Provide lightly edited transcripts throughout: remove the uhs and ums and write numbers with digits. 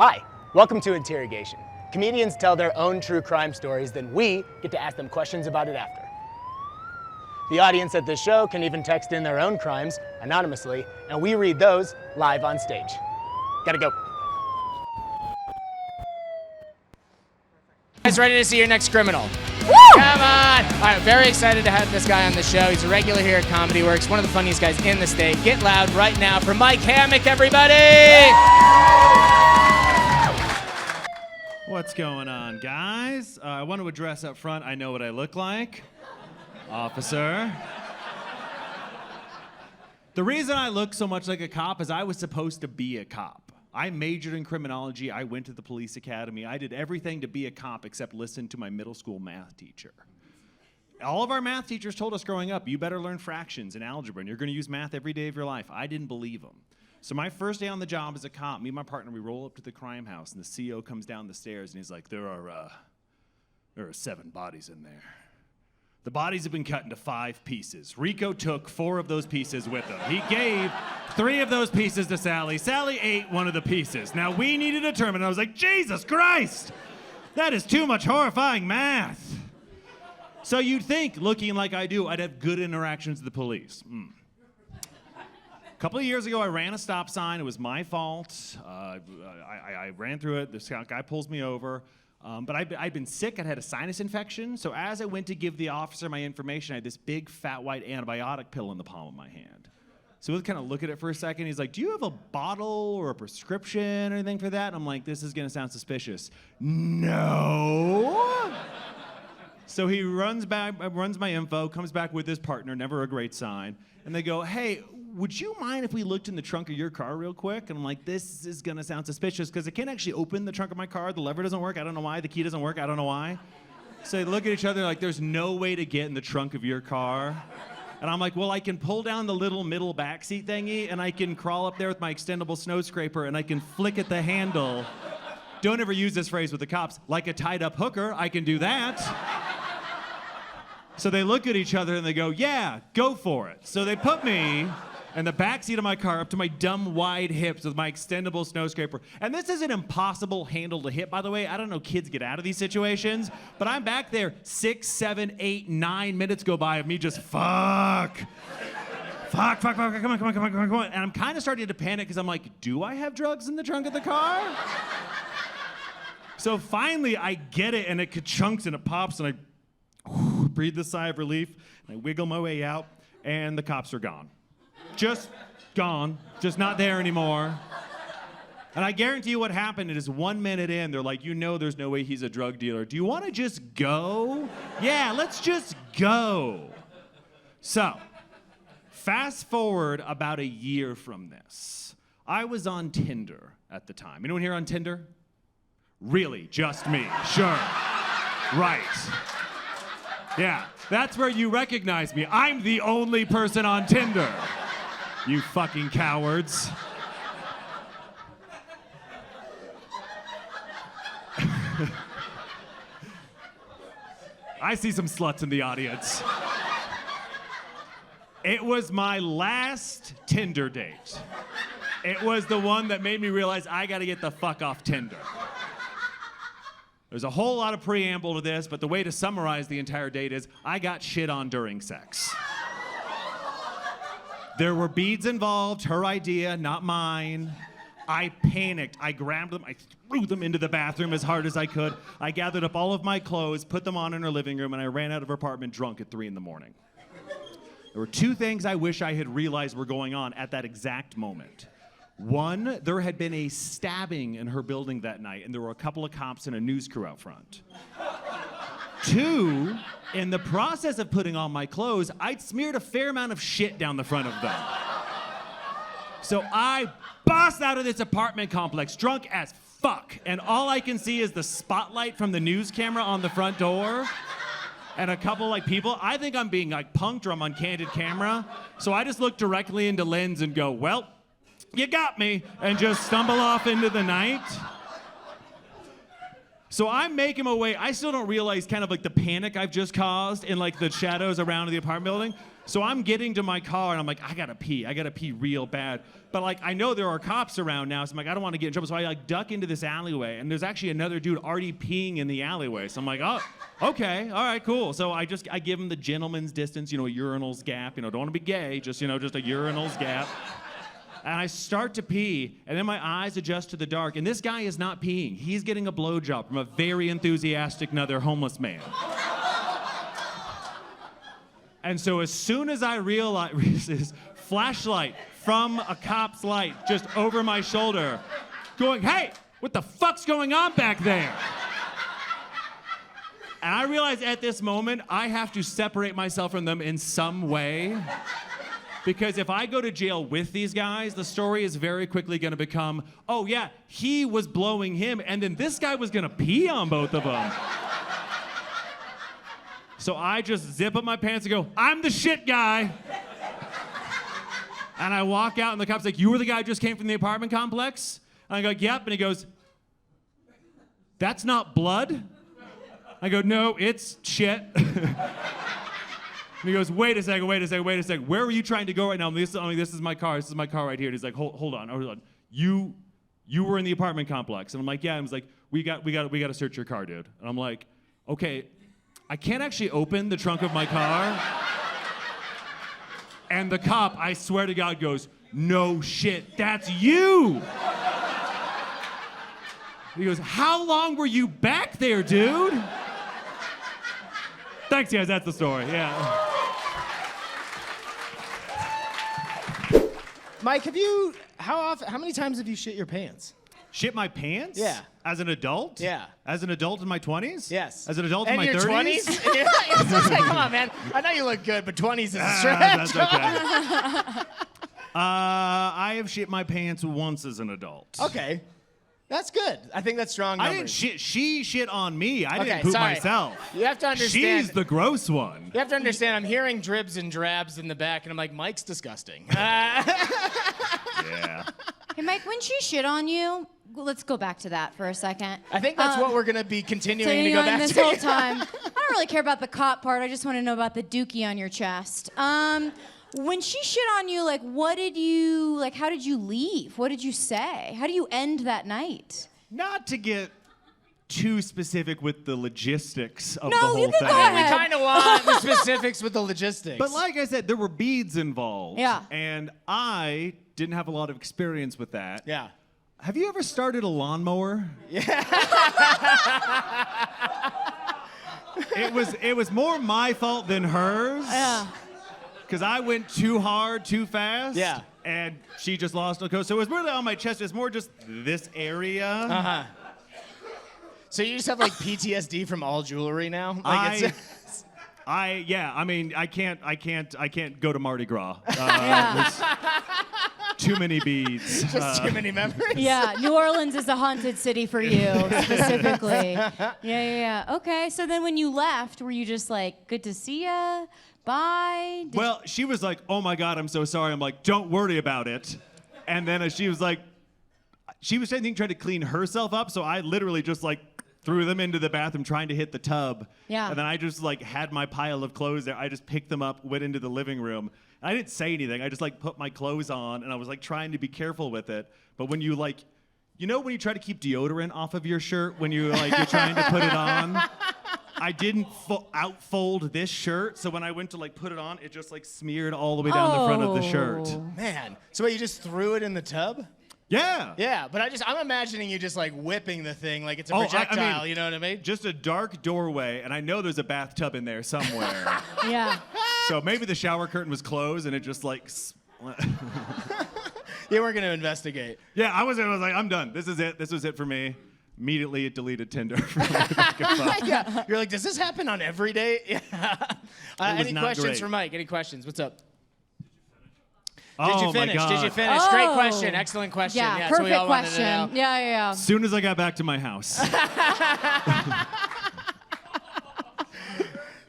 Hi, welcome to Interrogation. Comedians tell their own true crime stories, then we get to ask them questions about it after. The audience at this show can even text in their own crimes anonymously, and we read those live on stage. Gotta go. Guys, ready to see your next criminal? Woo! Come on! All right, very excited to have this guy on the show. He's a regular here at Comedy Works, one of the funniest guys in the state. Get loud right now for Mike Hammock, everybody! What's going on, guys? I want to address up front, I know what I look like. Officer. The reason I look so much like a cop is I was supposed to be a cop. I majored in criminology, I went to the police academy, I did everything to be a cop except listen to my middle school math teacher. All of our math teachers told us growing up, you better learn fractions and algebra, and you're gonna use math every day of your life. I didn't believe them. So my first day on the job as a cop, me and my partner, we roll up to the crime house, and the CO comes down the stairs, and he's like, there are 7 bodies in there. The bodies have been cut into 5 pieces. Rico took 4 of those pieces with him. He gave 3 of those pieces to Sally. Sally ate 1 of the pieces. Now we need to determine, I was like, Jesus Christ! That is too much horrifying math. So you'd think, looking like I do, I'd have good interactions with the police. A couple of years ago, I ran a stop sign. It was my fault. I ran through it. This guy pulls me over. But I'd been sick. I'd had a sinus infection. So as I went to give the officer my information, I had this big, fat, white antibiotic pill in the palm of my hand. So we kind of look at it for a second. He's like, do you have a bottle or a prescription or anything for that? And I'm like, this is going to sound suspicious. No. So he runs my info, comes back with his partner, never a great sign. And they go, hey, would you mind if we looked in the trunk of your car real quick? And I'm like, this is gonna sound suspicious because I can't actually open the trunk of my car. The lever doesn't work, I don't know why. The key doesn't work, I don't know why. So they look at each other like, there's no way to get in the trunk of your car. And I'm like, well, I can pull down the little middle backseat thingy and I can crawl up there with my extendable snow scraper and I can flick at the handle. Don't ever use this phrase with the cops. Like a tied up hooker, I can do that. So they look at each other and they go, yeah, go for it. So they put me in the backseat of my car up to my dumb wide hips with my extendable snow scraper. And this is an impossible handle to hit, by the way. I don't know kids get out of these situations, but I'm back there 6, 7, 8, 9 minutes go by of me just fuck, come on. And I'm kind of starting to panic because I'm like, do I have drugs in the trunk of the car? So finally I get it and it ka-chunks and it pops and I breathe a sigh of relief, and I wiggle my way out, and the cops are gone. Just gone, just not there anymore. And I guarantee you what happened is 1 minute in, they're like, you know there's no way he's a drug dealer. Do you want to just go? Yeah, let's just go. So, fast forward about a year from this. I was on Tinder at the time. Anyone here on Tinder? Really, just me, sure. Right. Yeah, that's where you recognize me. I'm the only person on Tinder. You fucking cowards. I see some sluts in the audience. It was my last Tinder date. It was the one that made me realize I gotta get the fuck off Tinder. There's a whole lot of preamble to this, but the way to summarize the entire date is I got shit on during sex. There were beads involved, her idea, not mine. I panicked. I grabbed them, I threw them into the bathroom as hard as I could. I gathered up all of my clothes, put them on in her living room, and I ran out of her apartment drunk at 3 a.m. There were 2 things I wish I had realized were going on at that exact moment. 1, there had been a stabbing in her building that night, and there were a couple of cops and a news crew out front. 2, in the process of putting on my clothes, I'd smeared a fair amount of shit down the front of them. So I bust out of this apartment complex, drunk as fuck, and all I can see is the spotlight from the news camera on the front door, and a couple people. I think I'm being punked or I'm on candid camera, so I just look directly into lens and go, well, you got me, and just stumble off into the night. So I'm making my way. I still don't realize kind of the panic I've just caused in the shadows around the apartment building. So I'm getting to my car and I'm like, I gotta pee real bad. But like, I know there are cops around now, so I'm like, I don't want to get in trouble. So I like duck into this alleyway, and there's actually another dude already peeing in the alleyway. So I'm like, oh, okay, all right, cool. So I give him the gentleman's distance, a urinal's gap. Don't want to be gay, just a urinal's gap. And I start to pee, and then my eyes adjust to the dark, and this guy is not peeing. He's getting a blowjob from a very enthusiastic another homeless man. And so as soon as I realize this flashlight from a cop's light just over my shoulder, going, hey, what the fuck's going on back there? And I realize at this moment, I have to separate myself from them in some way. Because if I go to jail with these guys, the story is very quickly gonna become, oh yeah, he was blowing him, and then this guy was gonna pee on both of them. So I just zip up my pants and go, I'm the shit guy. And I walk out, and the cop's like, you were the guy who just came from the apartment complex? And I go, yep. And he goes, that's not blood? I go, no, it's shit. And he goes, wait a second. Where were you trying to go right now? This is my car. This is my car right here. And he's like, hold on. You were in the apartment complex. And I'm like, yeah. And he was like, we got to search your car, dude. And I'm like, okay, I can't actually open the trunk of my car. And the cop, I swear to God, goes, no shit, that's you. He goes, how long were you back there, dude? Thanks, guys, that's the story, yeah. Mike, how many times have you shit your pants? Shit my pants? Yeah. As an adult? Yeah. As an adult in my 20s? Yes. As an adult in my 30s? And your 20s? Come on, man. I know you look good, but 20s is a stretch. That's okay. I have shit my pants once as an adult. Okay. That's good. I think that's strong numbers. I didn't shit. She shit on me. I didn't Okay, poop sorry. myself. You have to understand. She's the gross one. You have to understand, I'm hearing dribs and drabs in the back, and I'm like, Mike's disgusting. Yeah. Hey, Mike, when she shit on you, let's go back to that for a second. I think that's what we're going to be continuing to go back this to. whole time. I don't really care about the cop part. I just want to know about the dookie on your chest. When she shit on you, how did you leave? What did you say? How do you end that night? Not to get too specific with the logistics of No, the whole you can thing. go ahead. We kind of want the specifics with the logistics. But like I said, there were beads involved. Yeah. And I didn't have a lot of experience with that. Yeah. Have you ever started a lawnmower? Yeah. It was more my fault than hers. Yeah. Because I went too hard, too fast. Yeah. And she just lost control. So it was really on my chest. It's more just this area. Uh-huh. So you just have PTSD from all jewelry now? I can't go to Mardi Gras. Yeah. Too many beads. Just too many memories? Yeah, New Orleans is a haunted city for you, specifically. Yeah. Okay, so then when you left, were you just like, good to see ya? Bye? Well, she was like, oh my God, I'm so sorry. I'm like, don't worry about it. And then she was like, she was, I think, trying to clean herself up. So I literally just threw them into the bathroom trying to hit the tub. Yeah. And then I just had my pile of clothes there. I just picked them up, went into the living room. I didn't say anything. I just put my clothes on and I was trying to be careful with it. But when you when you try to keep deodorant off of your shirt when you're trying to put it on, I didn't outfold this shirt. So when I went to put it on, it just smeared all the way down the front of the shirt. Man. So wait, you just threw it in the tub? Yeah. Yeah, but I'm imagining you just whipping the thing like it's a projectile, you know what I mean? Just a dark doorway, and I know there's a bathtub in there somewhere. Yeah. So maybe the shower curtain was closed, and it just You weren't going to investigate. Yeah, I was like, I'm done. This is it. This was it for me. Immediately, it deleted Tinder. Yeah. You're like, does this happen on every day? Yeah. Any questions great. for Mike? Any questions? What's up? Oh, Did you finish? my God. Did you finish? Oh. Great question. Excellent question. Yeah, that's what we all perfect wanted to know. question. Yeah. As soon as I got back to my house.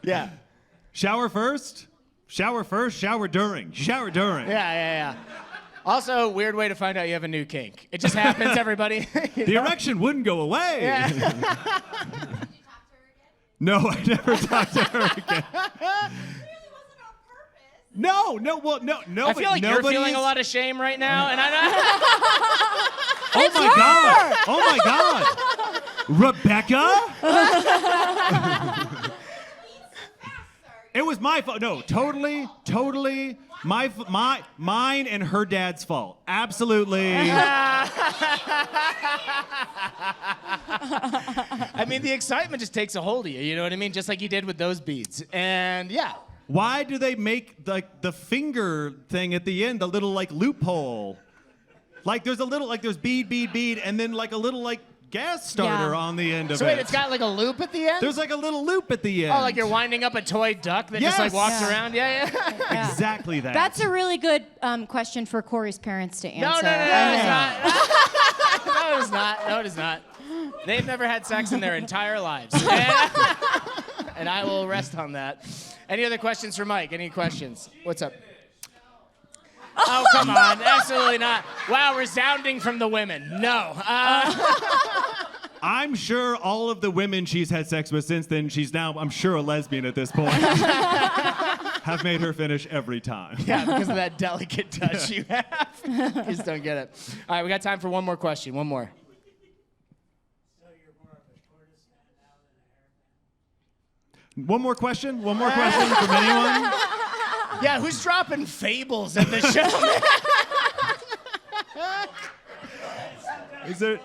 Yeah. Shower first, shower during. Shower during. Yeah. Also, weird way to find out you have a new kink. It just happens, everybody. The erection wouldn't go away. Yeah. Did you talk to her again? No, I never talked to her again. It really wasn't on purpose. No. I feel like you're feeling a lot of shame right now, and Oh my God! Rebecca? It was my fault. No, totally. Mine and her dad's fault. Absolutely. I mean, the excitement just takes a hold of you. You know what I mean? Just like you did with those beads. And yeah. Why do they make the finger thing at the end, the little like loophole? Like there's a little there's bead, and then like a little gas starter on the end of it. So wait, it's got like a loop at the end? There's like a little loop at the end. Oh, like you're winding up a toy duck that just like walks around? Yeah. Exactly that. That's a really good question for Corey's parents to answer. No, it's not. No, it is not. They've never had sex in their entire lives. And I will rest on that. Any other questions for Mike? Any questions? What's up? Oh, come on. Absolutely not. Wow, resounding from the women. No. I'm sure all of the women she's had sex with since then, she's now, I'm sure, a lesbian at this point, have made her finish every time. Yeah, because of that delicate touch you have. You just don't get it. All right, we got time for one more question. One more. One more question from anyone? Yeah, who's dropping fables at the show? Is there?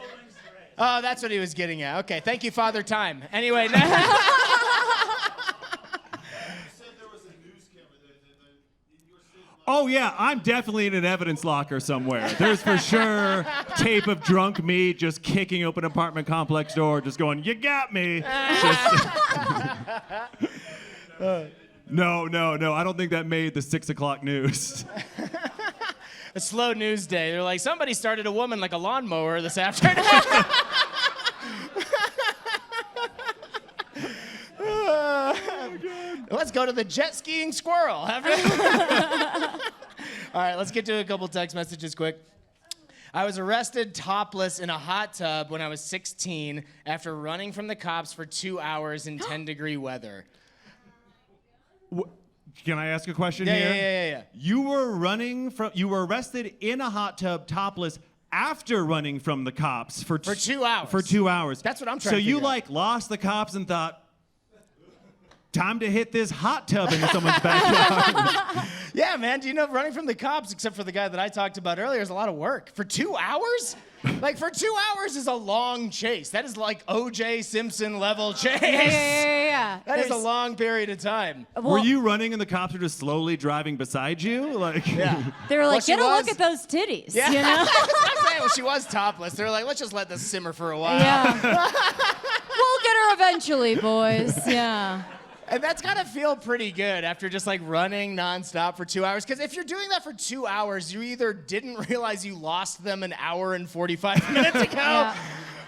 Oh, that's what he was getting at. Okay, thank you, Father Time. Anyway. Oh yeah, I'm definitely in an evidence locker somewhere. There's for sure tape of drunk me just kicking open an apartment complex door, just going, "You got me." No. I don't think that made the 6 o'clock news. A slow news day. They're like, somebody started a woman like a lawnmower this afternoon. Let's go to the jet skiing squirrel. All right, let's get to a couple text messages quick. I was arrested topless in a hot tub when I was 16 after running from the cops for 2 hours in 10-degree weather. Can I ask a question Yeah, here? yeah. You were arrested in a hot tub topless after running from the cops for 2 hours. For 2 hours. That's what I'm trying so to figure you out. lost the cops and thought, time to hit this hot tub in someone's backyard. Yeah, man. Do you know running from the cops, except for the guy that I talked about earlier, is a lot of work. For 2 hours? For 2 hours is a long chase. That is like O.J. Simpson level chase. Yeah. That is a long period of time. Were you running and the cops were just slowly driving beside you? Yeah. They were like, Well, get a look at those titties. Yeah. You know? I'm saying, well, she was topless. They were like, let's just let this simmer for a while. Yeah. We'll get her eventually, boys. Yeah. And that's gotta feel pretty good after just running nonstop for 2 hours. Because if you're doing that for 2 hours, you either didn't realize you lost them an hour and 45 minutes ago,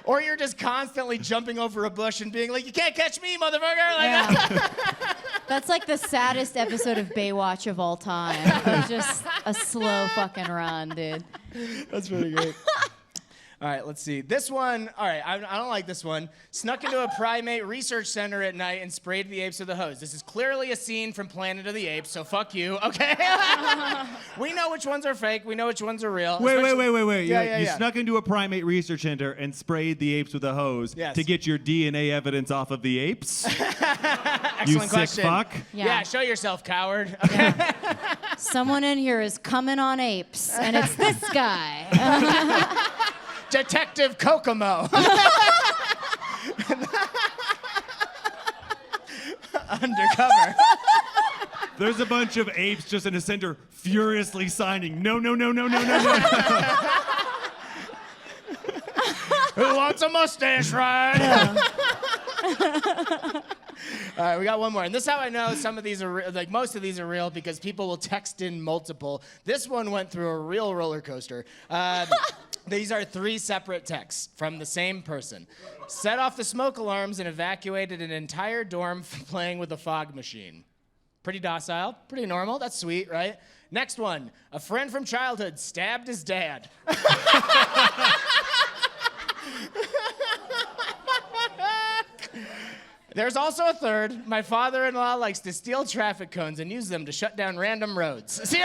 or you're just constantly jumping over a bush and being like, you can't catch me, motherfucker. That's like the saddest episode of Baywatch of all time. It's just a slow fucking run, dude. That's pretty great. All right, let's see. This one, all right, I don't like this one. Snuck into a primate research center at night and sprayed the apes with a hose. This is clearly a scene from Planet of the Apes, so fuck you, okay? We know which ones are fake. We know which ones are real. Wait. Yeah. You snuck into a primate research center and sprayed the apes with a hose to get your DNA evidence off of the apes? Excellent you question. sick fuck? Yeah, show yourself, coward. Okay. Someone in here is coming on apes, and it's this guy. Detective Kokomo. Undercover. There's a bunch of apes just in a center furiously signing, no. Who wants a mustache ride? All right, we got one more. And this is how I know some of these are most of these are real, because people will text in multiple. This one went through a real roller coaster. These are 3 separate texts from the same person. Set off the smoke alarms and evacuated an entire dorm for playing with a fog machine. Pretty docile, pretty normal. That's sweet, right? Next one. A friend from childhood stabbed his dad. There's also a third. My father-in-law likes to steal traffic cones and use them to shut down random roads. See?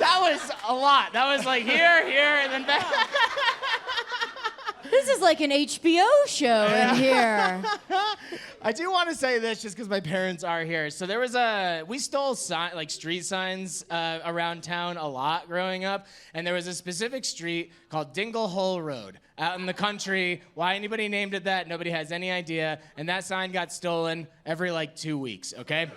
That was a lot. That was like here, and then back. This is like an HBO show in here. I do want to say this just because my parents are here. So we stole street signs around town a lot growing up, and there was a specific street called Dingle Hole Road out in the country. Why anybody named it that, nobody has any idea, and that sign got stolen every 2 weeks, okay?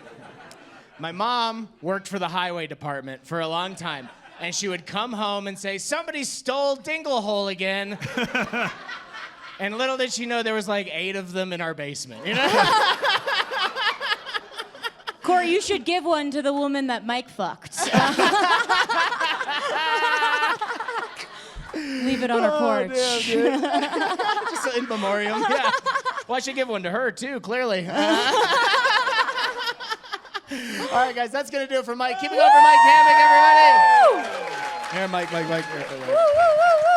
My mom worked for the highway department for a long time, and she would come home and say, somebody stole Dingle Hole again. And little did she know there was 8 of them in our basement, you know? Corey, you should give one to the woman that Mike fucked. Leave it on her porch. Damn, dude. Just in memoriam. Yeah. Well, I should give one to her, too, clearly. All right, guys, that's going to do it for Mike. Keep it going for Mike Hammock, everybody. Here, Mike. Woo, woo, woo, woo.